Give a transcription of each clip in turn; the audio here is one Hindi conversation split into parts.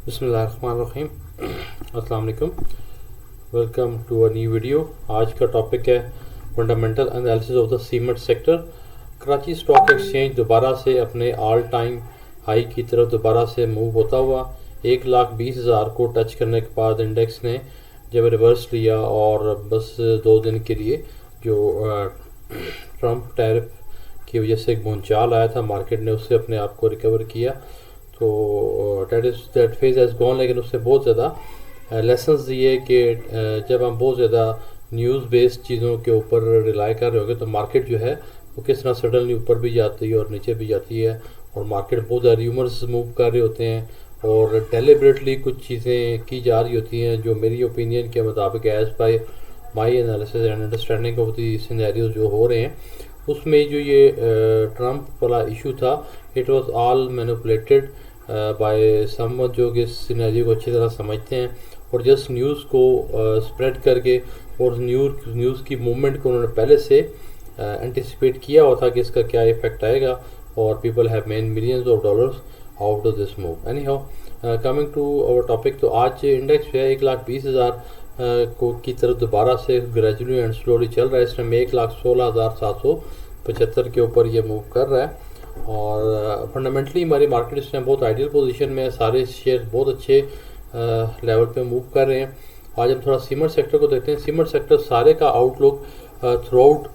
बिस्मिल्लाहिर्रहमानिर्रहीम। अस्सलाम वालेकुम। Welcome to a new video. आज का टॉपिक है fundamental analysis of the cement sector. Karachi stock exchange दोबारा से अपने ऑल टाइम हाई की तरफ दोबारा से मूव होता हुआ 1,20,000 को टच करने के बाद इंडेक्स ने जब रिवर्स लिया और बस 2 दिन के लिए जो ट्रंप टैरिफ की वजह से एक भूचाल आया था, मार्केट ने उससे अपने आप को रिकवर किया। तो दैट फेज हैज़ गॉन। लेकिन उससे बहुत ज़्यादा लेसन्स दिए कि जब हम बहुत ज़्यादा न्यूज़ बेस्ड चीज़ों के ऊपर रिलाई कर रहे होंगे तो मार्केट जो है वो किस तरह सडनली ऊपर भी जाती है और नीचे भी जाती है, और मार्केट बहुत ज़्यादा र्यूमर्स मूव कर रहे होते हैं और डेलिबरेटली कुछ चीज़ें की जा रही होती हैं जो मेरी ओपिनियन के मुताबिक as bye my analysis and understanding of the scenarios जो हो रहे हैं उसमें जो ये ट्रंप वाला इशू था, it was all manipulated by someone जो कि इस सिनेरियो को अच्छी तरह समझते हैं और जस्ट न्यूज़ को स्प्रेड करके और न्यूज़ की मूवमेंट को उन्होंने पहले से एंटिसिपेट किया हुआ था कि इसका क्या इफेक्ट आएगा, और people have made millions of dollars out of this move. Anyhow, coming to our topic, तो आज इंडेक्स जो है 1,20,000 को की तरफ दोबारा से ग्रेजुअली एंड स्लोली चल रहा है। इस टाइम 1,16,775 के ऊपर ये मूव कर रहा है और फंडामेंटली हमारी मार्केट इस टाइम बहुत आइडियल पोजीशन में है। सारे शेयर बहुत अच्छे लेवल पे मूव कर रहे हैं। आज हम थोड़ा सीमेंट सेक्टर को देखते हैं। सीमेंट सेक्टर सारे का outlook throughout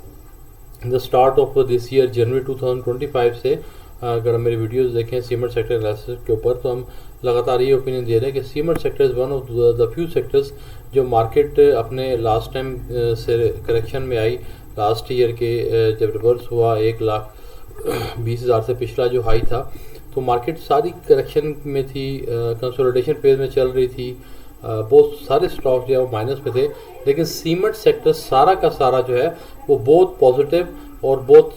the start of this year जनवरी 2025 से अगर हम मेरी वीडियोस देखें सीमेंट सेक्टर एनालिसिस के ऊपर, तो हम लगातार ये ओपिनियन दे रहे हैं कि cement sector is one of the few sectors जो मार्केट अपने लास्ट टाइम से करेक्शन में आई। लास्ट ईयर के जब रिवर्स हुआ 1,20,000 से पिछला जो हाई था, तो मार्केट सारी करेक्शन में थी, कंसोलिडेशन फेज में चल रही थी। बहुत सारे स्टॉक जो है वो माइनस में थे, लेकिन सीमेंट सेक्टर सारा का सारा जो है वो बहुत पॉजिटिव और बहुत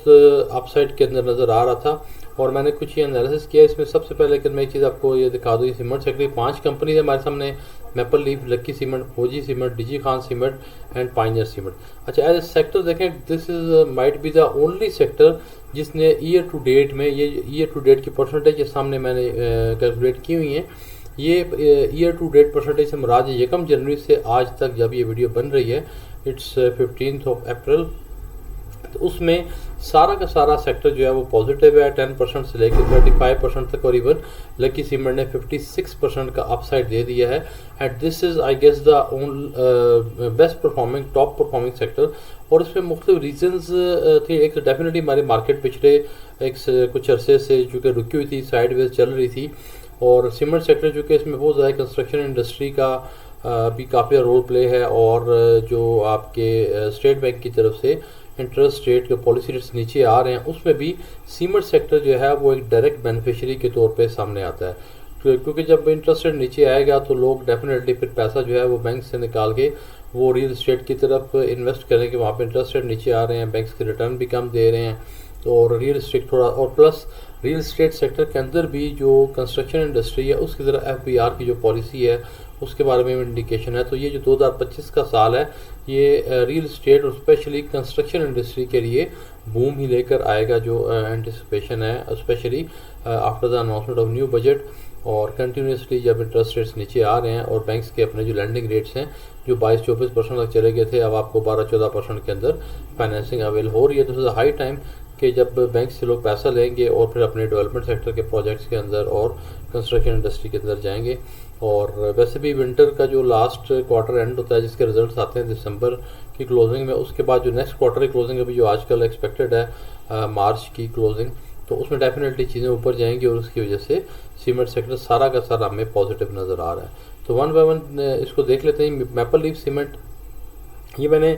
अपसाइड के अंदर नज़र आ रहा था। और मैंने कुछ ये एनालिसिस किया इसमें। सबसे पहले लेकिन मैं एक चीज़ आपको ये दिखा दूँ, सीमेंट सेक्टर 5 कंपनी है हमारे सामने: मैपल लीफ, लक्की सीमेंट, फौजी cement, DG Khan cement and pioneer cement. अच्छा, एज ए सेक्टर देखें, this is might be the only sector जिसने ईयर टू डेट में, ये ईयर टू डेट की परसेंटेज के सामने मैंने कैलकुलेट की हुई हैं। ये ईयर टू डेट परसेंटेज से मुराद 1 जनवरी से आज तक जब ये वीडियो बन रही है, इट्स 15 अप्रैल, तो उसमें सारा का सारा सेक्टर जो है वो पॉजिटिव है। 10% से लेकर 35% तक, और इवन लकी सीमेंट ने 56% का अपसाइड दे दिया है। And this is I guess the best performing, top performing sector. और इसमें मुख्तलिफ रीजंस थे। एक तो डेफिनेटली हमारी मार्केट पिछले कुछ अरसे से चूँकि रुकी हुई थी, साइडवेज चल रही थी, और सीमेंट सेक्टर चूँकि इसमें बहुत ज़्यादा कंस्ट्रक्शन इंडस्ट्री का भी काफ़ी रोल प्ले है, और जो आपके स्टेट बैंक की तरफ से इंटरेस्ट रेट के पॉलिसी रेट्स नीचे आ रहे हैं, उसमें भी सीमेंट सेक्टर जो है वो एक डायरेक्ट बेनिफिशियरी के तौर पे सामने आता है। क्योंकि जब इंटरेस्ट रेट नीचे आएगा तो लोग डेफिनेटली फिर पैसा जो है वो बैंक से निकाल के वो रियल इस्टेट की तरफ इन्वेस्ट करेंगे। वहाँ पे इंटरेस्ट रेट नीचे आ रहे हैं, बैंक्स के रिटर्न भी कम दे रहे हैं, तो और रियल इस्टेट थोड़ा, और प्लस रियल इस्टेट सेक्टर के अंदर भी जो कंस्ट्रक्शन इंडस्ट्री है उसकी तरह FBR की जो पॉलिसी है उसके बारे में इंडिकेशन है। तो ये जो 2025 का साल है ये रियल इस्टेट और स्पेशली कंस्ट्रक्शन इंडस्ट्री के लिए बूम ही लेकर आएगा, जो एंटिसिपेशन है, specially after the announcement of new budget. और कंटिन्यूसली जब इंटरेस्ट रेट्स नीचे आ रहे हैं और बैंक्स के अपने जो लैंडिंग रेट्स हैं जो 22-24% तक चले गए थे, अब आपको 12-14% के अंदर फाइनेंसिंग अवेल हो रही है। तो इट्स हाई टाइम कि जब बैंक से लोग पैसा लेंगे और फिर अपने डेवलपमेंट सेक्टर के प्रोजेक्ट्स के अंदर और कंस्ट्रक्शन इंडस्ट्री के अंदर जाएंगे। और वैसे भी विंटर का जो लास्ट क्वार्टर एंड होता है जिसके रिजल्ट्स आते हैं दिसंबर की क्लोजिंग में, उसके बाद जो नेक्स्ट क्वार्टर की क्लोजिंग अभी जो आजकल एक्सपेक्टेड है मार्च की क्लोजिंग, तो उसमें डेफिनेटली चीज़ें ऊपर जाएंगी और उसकी वजह से सीमेंट सेक्टर सारा का सारा हमें पॉजिटिव नज़र आ रहा है। तो वन बाय वन इसको देख लेते हैं। मैपल लीफ सीमेंट, ये मैंने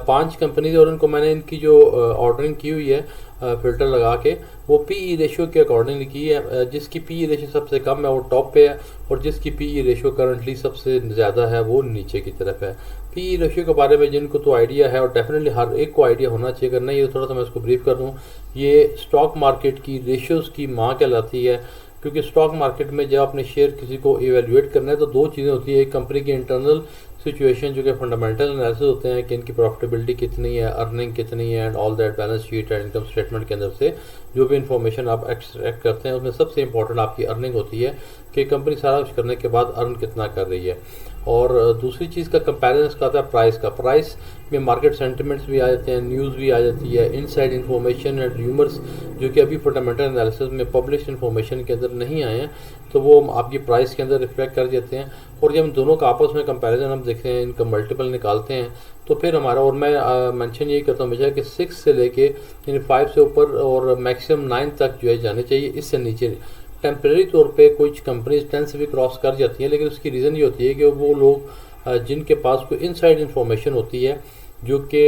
5 कंपनी और इनको मैंने इनकी जो ऑर्डरिंग की हुई है फिल्टर लगा के, वो PE रेशियो के अकॉर्डिंगली की है। जिसकी PE रेशियो सबसे कम है वो टॉप पे है, और जिसकी PE रेशियो करंटली सबसे ज़्यादा है वो नीचे की तरफ है। PE रेशियो के बारे में जिनको तो आइडिया है, और डेफिनेटली हर एक को आइडिया होना चाहिए, अगर नहीं है तो थोड़ा सा मैं इसको ब्रीफ कर दूँ। ये स्टॉक मार्केट की रेशियोज़ की माँ कहलाती है। क्योंकि स्टॉक मार्केट में जब आपने शेयर किसी को इवेल्युएट करना है तो दो चीज़ें होती है, एक कंपनी की इंटरनल सिचुएशन जो कि फंडामेंटल एनालिसिस होते हैं कि इनकी प्रॉफिटेबिलिटी कितनी है, अर्निंग कितनी है and all that, balance sheet and income statement के अंदर से जो भी इन्फॉर्मेशन आप एक्सट्रैक्ट करते हैं उसमें सबसे इंपॉर्टेंट आपकी अर्निंग होती है कि कंपनी सारा कुछ करने के बाद अर्न कितना कर रही है। और दूसरी चीज़ का कंपैरिजन का आता है प्राइस का। प्राइस में मार्केट सेंटिमेंट्स भी आ जाते हैं, न्यूज़ भी आ जाती है, इनसाइड इन्फॉर्मेशन एंड र्यूमर्स जो कि अभी फंडामेंटल एनालिसिस में पब्लिश इन्फॉर्मेशन के अंदर नहीं आए हैं, तो वो आपकी प्राइस के अंदर रिफ्लेक्ट कर देते हैं। और जब इन दोनों का आपस में कंपैरिजन हम देखते हैं, इनका मल्टीपल निकालते हैं, तो फिर हमारा, और मैं मेंशन यही करता हूँ हमेशा कि 6 से लेके यानी 5 से ऊपर और मैक्सिमम 9 तक जो है जाने चाहिए, इससे नीचे टेम्परेरी तौर पे कुछ कंपनीज 10 से भी क्रॉस कर जाती हैं, लेकिन उसकी रीज़न ये होती है कि वो लोग जिनके पास कोई इनसाइड इन्फॉर्मेशन होती है जो कि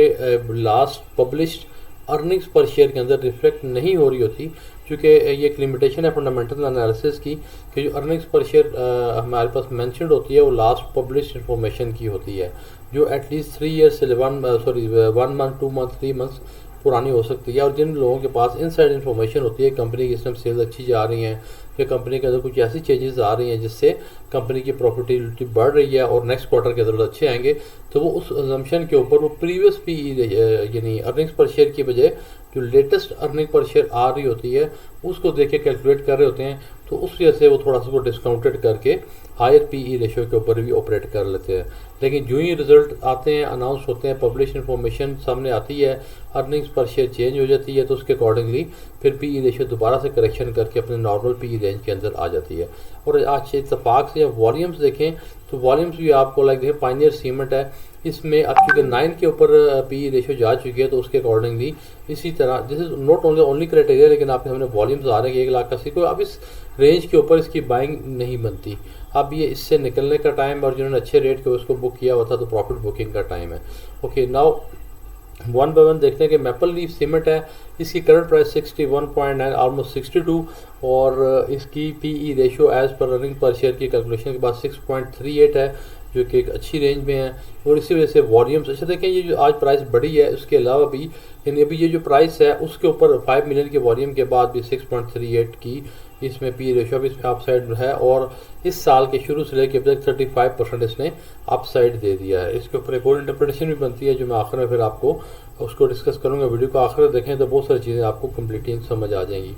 लास्ट पब्लिश्ड अर्निंग्स पर शेयर के अंदर रिफ्लेक्ट नहीं हो रही होती, क्योंकि ये एक लिमिटेशन है फंडामेंटल एनालिसिस की कि जो अर्निंग्स पर शेयर हमारे पास मेंशन्ड होती है वो लास्ट पब्लिश्ड इन्फॉर्मेशन की होती है, जो एटलीस्ट 3 ईयर्स से 1 मंथ 2 मंथ 3 मंथ्स पुरानी हो सकती है। और जिन लोगों के पास इनसाइड इन्फॉर्मेशन होती है कंपनी की इस टाइम सेल्स अच्छी जा रही हैं या कंपनी के अंदर कुछ ऐसी चेंजेस आ रही हैं जिससे कंपनी की प्रॉफिटेबिलिटी बढ़ रही है और नेक्स्ट क्वार्टर के अंदर अच्छे आएंगे, तो वो उस अजम्पशन के ऊपर वो प्रीवियस पीई यानी अर्निंग्स पर शेयर की बजाय जो लेटेस्ट अर्निंग पर शेयर आ रही होती है उसको देख के कैलकुलेट कर रहे होते हैं, तो उस वजह से वो थोड़ा सा वो डिस्काउंटेड करके हायर पीई रेशियो के ऊपर भी ऑपरेट कर लेते हैं। लेकिन जो ही रिजल्ट आते हैं, अनाउंस होते हैं, पब्लिश इन्फॉर्मेशन सामने आती है, अर्निंग्स पर शेयर चेंज हो जाती है, तो उसके अकॉर्डिंगली फिर पीई रेशियो दोबारा से करेक्शन करके अपने नॉर्मल पीई रेंज के अंदर आ जाती है। और आज इत्तेफाक से वॉल्यूम्स देखें तो वॉल्यूम्स भी आपको लाइक देखें, पायनियर सीमेंट है, इसमें अब चूँकि 9 के ऊपर पीई रेशियो जा चुकी है, तो उसके अकॉर्डिंगली इसी तरह this is not only criteria, लेकिन आपके सामने वॉल्यूम्स आ रहे हैं 1,80,000 को। अब इस रेंज के ऊपर इसकी बाइंग नहीं बनती, अब ये इससे निकलने का टाइम, और जिन्होंने अच्छे रेट के उसको बुक किया हुआ था तो प्रॉफिट बुकिंग का टाइम है। Okay, now one by one देखते हैं कि मैपल लीफ सीमेंट है, इसकी करंट प्राइस 61.9 ऑलमोस्ट 62, और इसकी PE ratio as per earning per share की कैलकुलेशन के बाद 6.38 है, जो कि एक अच्छी रेंज में है। और इसी वजह से वॉल्यूम्स अच्छा देखें, ये जो आज प्राइस बढ़ी है उसके अलावा भी, यानी अभी ये जो प्राइस है उसके ऊपर 5 मिलियन के वॉल्यूम के बाद भी 6.38 की इसमें पी रेशियो भी इसमें अपसाइड है, और इस साल के शुरू से लेकर अब तक 35% इसने अपसाइड दे दिया है। इसके ऊपर एक और इंटरप्रिटेशन भी बनती है जो मैं आखिर में फिर आपको उसको डिस्कस करूंगा। वीडियो को आखिर में देखें तो बहुत सारी चीज़ें आपको कम्प्लीटली समझ आ जाएंगी।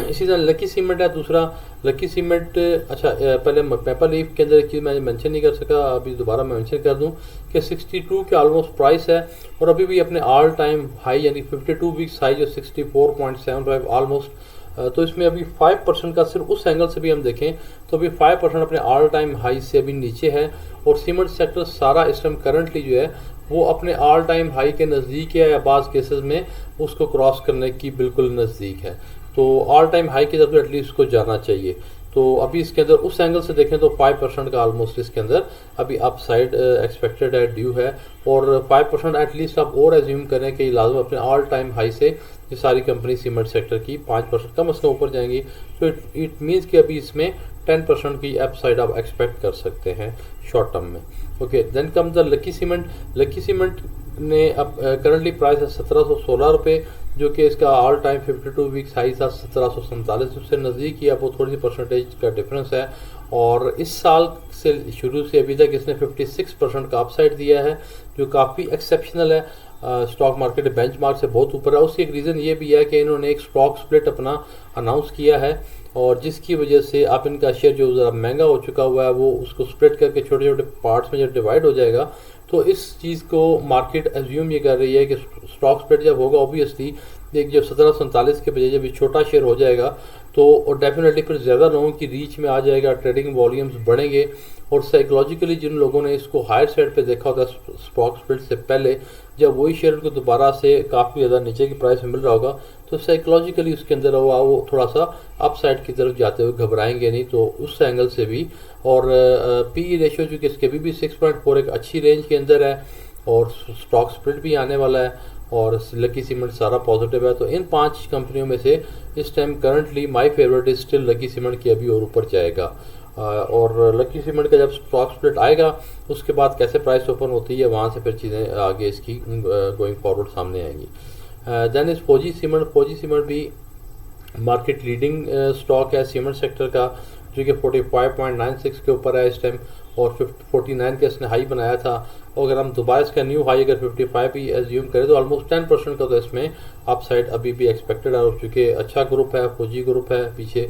इसी तरह लकी सीमेंट है दूसरा, लकी सीमेंट अच्छा पहले पेपर लीफ के अंदर एक चीज़ मैंने मेंशन नहीं कर सका, अभी दोबारा मैं मेंशन कर दूं कि 62 के ऑलमोस्ट प्राइस है, और अभी भी अपने ऑल टाइम हाई यानी 52 वीक्स हाई जो 64.75 ऑलमोस्ट, तो इसमें अभी 5% का सिर्फ उस एंगल से भी हम देखें तो अभी 5% अपने ऑल टाइम हाई से अभी नीचे है, और सीमेंट सेक्टर सारा इस टाइम करंटली जो है वो अपने ऑल टाइम हाई के नज़दीक है, या बाज़ केसेस में उसको क्रॉस करने की बिल्कुल नज़दीक है, तो ऑल टाइम हाई की तरफ एटलीस्ट उसको जाना चाहिए। तो अभी इसके अंदर उस एंगल से देखें तो 5% का ऑलमोस्ट इसके अंदर अभी अपसाइड एक्सपेक्टेड है, ड्यू है, और 5% एटलीस्ट आप और एज्यूम करें कि लाजम अपने ऑल टाइम हाई से ये सारी कंपनी सीमेंट सेक्टर की 5% कम से कम ऊपर जाएंगी, तो इट मीन्स कि अभी इसमें 10% की अपसाइड आप एक्सपेक्ट कर सकते हैं शॉर्ट टर्म में। Okay, then come the Lucky Cement. Lucky Cement ने अब करंटली प्राइस है 1716 रुपये, जो कि इसका ऑल टाइम 52 वीक्स हाई था 1747, उससे नज़दीक ही अब वो थोड़ी सी परसेंटेज का डिफरेंस है, और इस साल से शुरू से अभी तक इसने 56% का अपसाइड दिया है, जो काफ़ी एक्सेप्शनल है, स्टॉक मार्केट बेंचमार्क से बहुत ऊपर है। उसकी एक रीज़न ये भी है कि इन्होंने एक स्टॉक स्प्लिट अपना अनाउंस किया है, और जिसकी वजह से आप इनका शेयर जो ज़रा महंगा हो चुका हुआ है वो उसको स्प्लिट करके छोटे छोटे पार्ट्स में जब डिवाइड हो जाएगा, तो इस चीज़ को मार्केट एज्यूम ये कर रही है कि स्टॉक स्प्लिट जब होगा ऑब्वियसली एक जब 1747 के बजाय जब ये छोटा शेयर हो जाएगा तो डेफिनेटली फिर ज़्यादा लोगों की रीच में आ जाएगा, ट्रेडिंग वॉल्यूम्स बढ़ेंगे, और साइकोलॉजिकली जिन लोगों ने इसको हायर साइड पे देखा होता है स्टॉक स्प्लिट से पहले, जब वही शेयर को दोबारा से काफ़ी ज़्यादा नीचे की प्राइस में मिल रहा होगा तो साइकोलॉजिकली उसके अंदर वो थोड़ा सा अप साइड की तरफ जाते हुए घबराएंगे नहीं, तो उस एंगल से भी। और पी रेशियो जो कि इसके अभी भी 6.4 एक अच्छी रेंज के अंदर है, और स्टॉक स्प्लिट भी आने वाला है, और लकी सीमेंट सारा पॉजिटिव है। तो इन 5 कंपनियों में से इस time currently my favourite is still lucky cement की अभी और ऊपर जाएगा, और लकी सीमेंट का जब स्टॉक स्प्लिट आएगा उसके बाद कैसे प्राइस ओपन होती है वहाँ से फिर चीज़ें आगे इसकी गोइंग फॉरवर्ड सामने आएंगी। देन इज फौजी सीमेंट। फौजी सीमेंट भी मार्केट लीडिंग स्टॉक है सीमेंट सेक्टर का, जो कि 45.96 के ऊपर है इस टाइम, और 49 का इसने हाई बनाया था। और अगर हम दोबारा इसका न्यू हाई अगर 55 भी एज्यूम करें तो ऑलमोस्ट 10% का तो इसमें अपसाइड अभी भी एक्सपेक्टेड है। और चूँकि अच्छा ग्रुप है, फौजी ग्रुप है पीछे,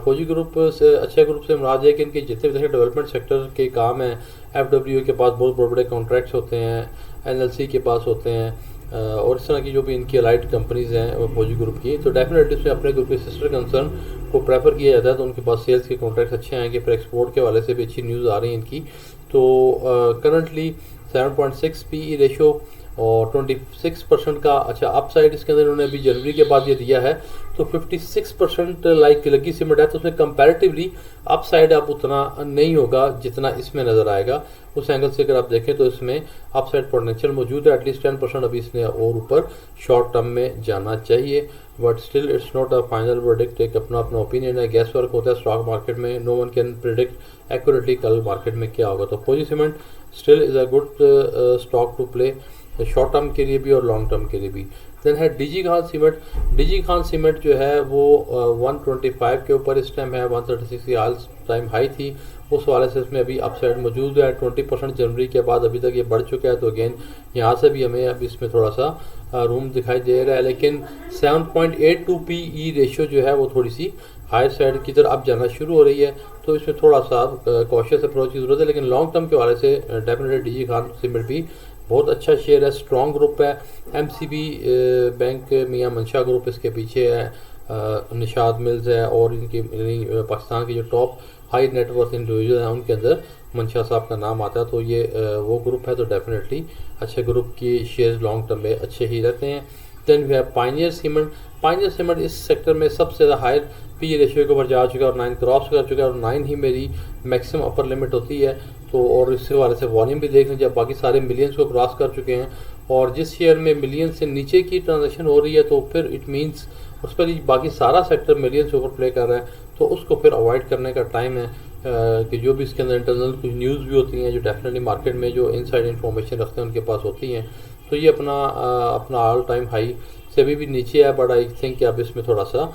फौजी ग्रुप से अच्छे ग्रुप से मुराद है कि इनके जितने भी डेवलपमेंट सेक्टर के काम हैं, FWA के पास बहुत बड़े बड़े कॉन्ट्रैक्ट्स होते हैं, NLC के पास होते हैं, और इस तरह की जो भी इनकी अलाइड कंपनीज़ हैं वो फौजी ग्रुप की, तो डेफिनेटली उसमें अपने ग्रुप के सिस्टर कंसर्न को प्रेफर किया जाता है। तो उनके पास सेल्स के कॉन्ट्रैक्ट्स अच्छे आएंगे, फिर एक्सपोर्ट के वाले से भी अच्छी न्यूज़ आ रही है इनकी। तो करंटली 7.6 PE रेशो और 26% का अच्छा अपसाइड इसके अंदर इन्होंने अभी जनवरी के बाद ये दिया है। तो 56% लाइक लकी सीमेंट है, तो उसमें कंपैरेटिवली अपसाइड अब उतना नहीं होगा जितना इसमें नज़र आएगा। उस एंगल से अगर आप देखें तो इसमें अपसाइड पोटेंशियल मौजूद है, एटलीस्ट 10% अभी इसने और ऊपर शॉर्ट टर्म में जाना चाहिए। But still it's not a final verdict, एक अपना अपना ओपिनियन है, गैस वर्क होता है स्टॉक मार्केट में, no one can predict accurately कल मार्केट में क्या होगा। तो Fauji Cement still is a good stock to play short term के लिए भी और लॉन्ग टर्म के लिए भी। देन है DG Khan cement. DG Khan cement जो है वो 125 के ऊपर इस टाइम है, 136 की ऑल टाइम हाई थी, उस वाले से इसमें अभी अपसाइड मौजूद है। 20% जनवरी के बाद अभी तक ये बढ़ चुका है, तो अगेन यहाँ से भी हमें अभी इसमें थोड़ा सा रूम दिखाई दे रहा है। लेकिन 7.82 PE रेशो जो है वो थोड़ी सी हायर साइड की तरफ अब जाना शुरू हो रही है, तो इसमें थोड़ा सा कॉशियस अप्रोच की जरूरत है। लेकिन लॉन्ग टर्म के वाले से डेफिनेटली डीजी खान सीमेंट भी बहुत अच्छा शेयर है, स्ट्रॉन्ग ग्रुप है। MCB बैंक मियां मंशा ग्रुप इसके पीछे है, निशात मिल्स है, और इनकी पाकिस्तान के जो टॉप हाई नेटवर्थ इंडिविजुअल हैं उनके अंदर मंशा साहब का नाम आता है। तो ये वो ग्रुप है, तो डेफिनेटली अच्छे ग्रुप की शेयर्स लॉन्ग टर्म में अच्छे ही रहते हैं। Then we have Pioneer Cement. Pioneer Cement इस सेक्टर में सबसे ज़्यादा हायर PE रेशियो के ऊपर जा चुका है और 9 क्रॉस कर चुका है, और 9 ही मेरी मैक्सिमम अपर लिमिट होती है। तो और इस वाले से वॉल्यूम भी देख लें, जब बाकी सारे मिलियंस को क्रॉस कर चुके हैं, और जिस शेयर में मिलियन से नीचे की ट्रांजैक्शन हो रही है तो फिर इट मीन्स उस पर बाकी सारा सेक्टर मिलियन से ऊपर प्ले कर रहा है, तो उसको फिर अवॉइड करने का टाइम है। कि जो भी इसके अंदर इंटरनल कुछ न्यूज़ भी होती हैं जो डेफिनेटली मार्केट में जो इनसाइड इन्फॉर्मेशन रखते हैं उनके पास होती हैं, तो ये अपना ऑल टाइम हाई से भी नीचे है, बट आई थिंक कि अब इसमें थोड़ा सा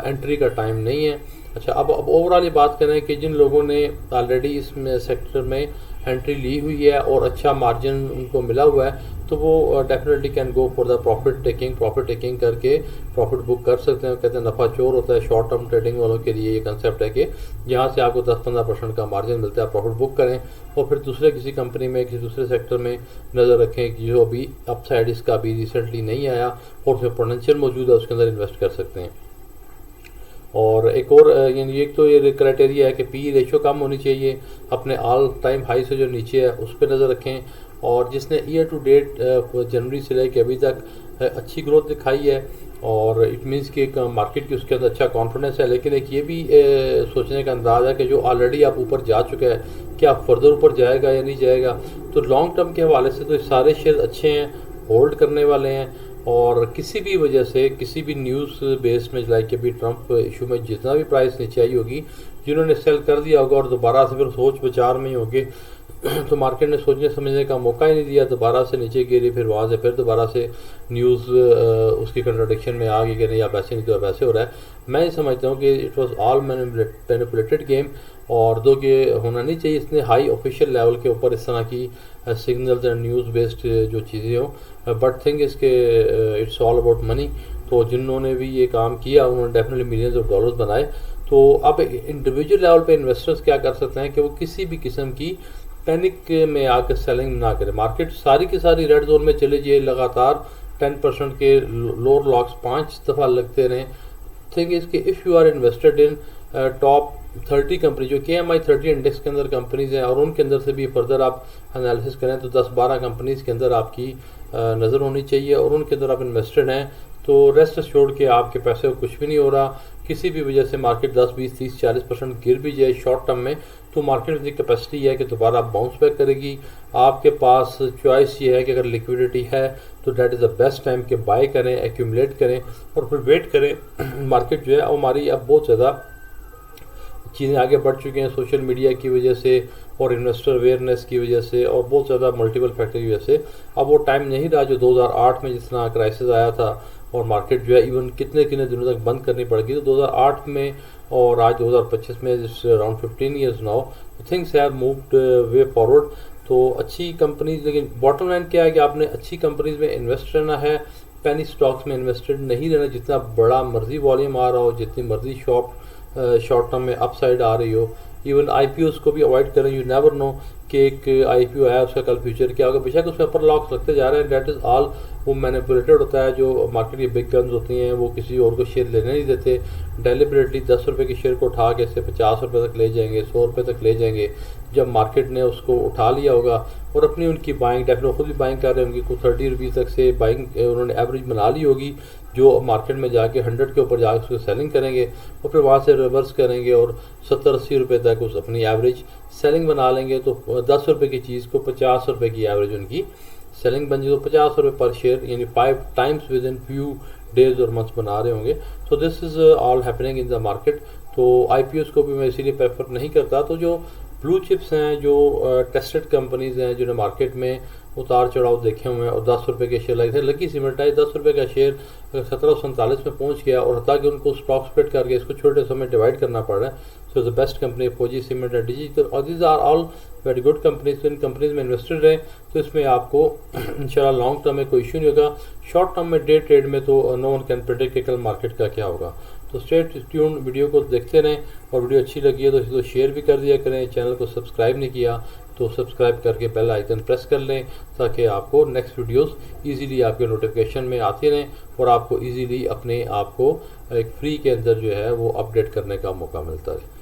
एंट्री का टाइम नहीं है। अच्छा, अब ओवरऑल ये बात करें कि जिन लोगों ने ऑलरेडी इसमें सेक्टर में एंट्री ली हुई है और अच्छा मार्जिन उनको मिला हुआ है, तो वो definitely can go for the profit taking करके प्रॉफिट बुक कर सकते हैं। कहते हैं नफ़ा चोर होता है, शॉर्ट टर्म ट्रेडिंग वालों के लिए ये कंसेप्ट है कि जहाँ से आपको 10-15% का मार्जिन मिलता है, प्रॉफिट बुक करें और फिर दूसरे किसी कंपनी में किसी दूसरे सेक्टर में नज़र रखें कि जो अभी अपसाइड इसका अभी रिसेंटली नहीं आया और उसमें पोटेंशियल मौजूद है, उसके अंदर इन्वेस्ट कर सकते हैं। और एक और यानी एक तो ये क्राइटेरिया है कि PE रेशो कम होनी चाहिए, अपने ऑल टाइम हाई से जो नीचे है उस पर नज़र रखें, और जिसने ईयर टू डेट जनवरी से लेकर अभी तक अच्छी ग्रोथ दिखाई है, और इट मीन्स कि मार्केट की उसके अंदर अच्छा कॉन्फिडेंस है। लेकिन एक ये भी सोचने का अंदाज़ है कि जो ऑलरेडी आप ऊपर जा चुका है क्या फर्दर ऊपर जाएगा या नहीं जाएगा। तो लॉन्ग टर्म के हवाले से तो सारे शेयर अच्छे हैं, होल्ड करने वाले हैं, और किसी भी वजह से किसी भी न्यूज़ बेस्ड में लाइक कि अभी ट्रंप इशू में जितना भी प्राइस नीचे आई होगी, जिन्होंने सेल कर दिया होगा और दोबारा से फिर सोच विचार में ही होंगे, तो मार्केट ने सोचने समझने का मौका ही नहीं दिया, दोबारा से नीचे गिरी, फिर वहाँ से फिर दोबारा से न्यूज़ उसकी कंट्राडिक्शन में आ गई कि नहीं आप ऐसे नहीं तो अब ऐसे हो रहा है। मैं ये समझता हूँ कि it was all manipulated game, और दो कि होना नहीं चाहिए इसने हाई ऑफिशियल लेवल के ऊपर इस तरह की सिग्नल्स एंड न्यूज़ बेस्ड जो चीज़ें हों। बट थिंग इसके इट्स ऑल अबाउट मनी, तो जिन्होंने भी ये काम किया उन्होंने डेफिनेटली मिलियंस ऑफ डॉलर्स बनाए। तो अब इंडिविजुअल लेवल पे इन्वेस्टर्स क्या कर सकते हैं कि वो किसी भी किस्म की पैनिक में आकर सेलिंग ना करें। मार्केट सारी की सारी रेड जोन में चले जाइए, लगातार 10% के लोअर लॉक्स 5 दफ़ा लगते रहें। थिंग इसके if you are invested in top 30 company जो KMI 30 इंडेक्स के अंदर कंपनीज हैं, और उनके अंदर से भी फर्दर आप एनालिसिस करें तो 10-12 कंपनीज के अंदर आपकी नज़र होनी चाहिए, और उनके अंदर आप इन्वेस्टेड हैं, तो रेस्ट एश्योर्ड के आपके पैसे को कुछ भी नहीं हो रहा। किसी भी वजह से मार्केट 10, 20, 30, 40% गिर भी जाए शॉर्ट टर्म में, तो मार्केट की कैपेसिटी है कि दोबारा बाउंस बैक करेगी। आपके पास चॉइस ये है कि अगर लिक्विडिटी है तो that is the best time के बाय करें, एक्यूमुलेट करें और फिर वेट करें। मार्केट जो है हमारी अब बहुत ज़्यादा चीज़ें आगे बढ़ चुकी हैं सोशल मीडिया की वजह से और इन्वेस्टर अवेयरनेस की वजह से और बहुत ज़्यादा मल्टीपल फैक्टर की वजह से। अब वो टाइम नहीं रहा जो 2008 में जिस तरह क्राइसिस आया था और मार्केट जो है इवन कितने कितने दिनों तक बंद करनी पड़ेगी। तो 2008 में और आज 2025 में around 15 years now things have moved way forward. तो अच्छी कंपनीज, लेकिन बॉटम लाइन क्या है कि आपने अच्छी कंपनीज में इन्वेस्ट रहना है, पेनी स्टॉक्स में इन्वेस्टेड नहीं रहना। जितना बड़ा मर्जी वॉल्यूम आ रहा हो, जितनी मर्जी शॉर्ट टर्म में अपसाइड आ रही हो, इवन आईपीओस को भी अवॉइड करें। यू नेवर नो कि एक आईपीओ आया उसका कल फ्यूचर क्या होगा, बेशक उसमें अपर लॉक्स लगते जा रहे हैं, डेट इज़ ऑल वो मैनिपुलेटेड होता है। जो मार्केट की बिग गन्स होती हैं वो किसी और को शेयर लेने नहीं देते, डेलिबरेटली 10 रुपये के शेयर को उठा के इसे 50 रुपये तक ले जाएंगे, 100 रुपये तक ले जाएंगे। जब मार्केट ने उसको उठा लिया होगा और अपनी उनकी बाइंग, डेफिनेटली खुद भी बाइंग कर रहे होंगे, कुछ 30 रुपीज़ तक से बाइंग उन्होंने एवरेज बना ली होगी, जो मार्केट में जाके 100 के ऊपर जाकर उसको सेलिंग करेंगे और फिर वहाँ से रिवर्स करेंगे और 70-80 रुपये तक उस अपनी एवरेज सेलिंग बना लेंगे। तो 10 रुपये की चीज़ को 50 रुपये की एवरेज उनकी सेलिंग बन जाए, तो 50 रुपये पर शेयर, यानी 5 times with in few days और मंथ्स बना रहे होंगे। तो this is all happening in the market. तो आईपीओस को भी मैं इसीलिए प्रेफर नहीं करता। तो जो ब्लू चिप्स हैं, जो टेस्टेड कंपनीज हैं, जिन्होंने मार्केट में उतार चढ़ाव देखे हुए हैं और 10 रुपये के शेयर लगे थे, लकी सीमेंट है 10 रुपये का शेयर 1747 में पहुंच गया और ताकि उनको स्टॉक स्प्लिट करके इसको छोटे समय डिवाइड करना पड़ रहा है। So the best company Fauji Cement है, डिजिटल, और this are all very good companies. इन कंपनीज में इन्वेस्टेड रहे तो इसमें आपको इंशाल्लाह लॉन्ग टर्म में कोई इशू नहीं होगा। शॉर्ट टर्म में डे ट्रेड में तो नो वन कैन प्रेडिक्ट कि कल मार्केट का क्या होगा। तो स्टे ट्यून, वीडियो को देखते रहें, और वीडियो अच्छी लगी है तो इसको शेयर भी कर दिया करें। चैनल को सब्सक्राइब नहीं किया तो सब्सक्राइब करके बेल आइकन प्रेस कर लें ताकि आपको नेक्स्ट वीडियोस इजीली आपके नोटिफिकेशन में आती रहें और आपको इजीली अपने आप को एक फ्री के अंदर जो है वो अपडेट करने का मौका मिलता है।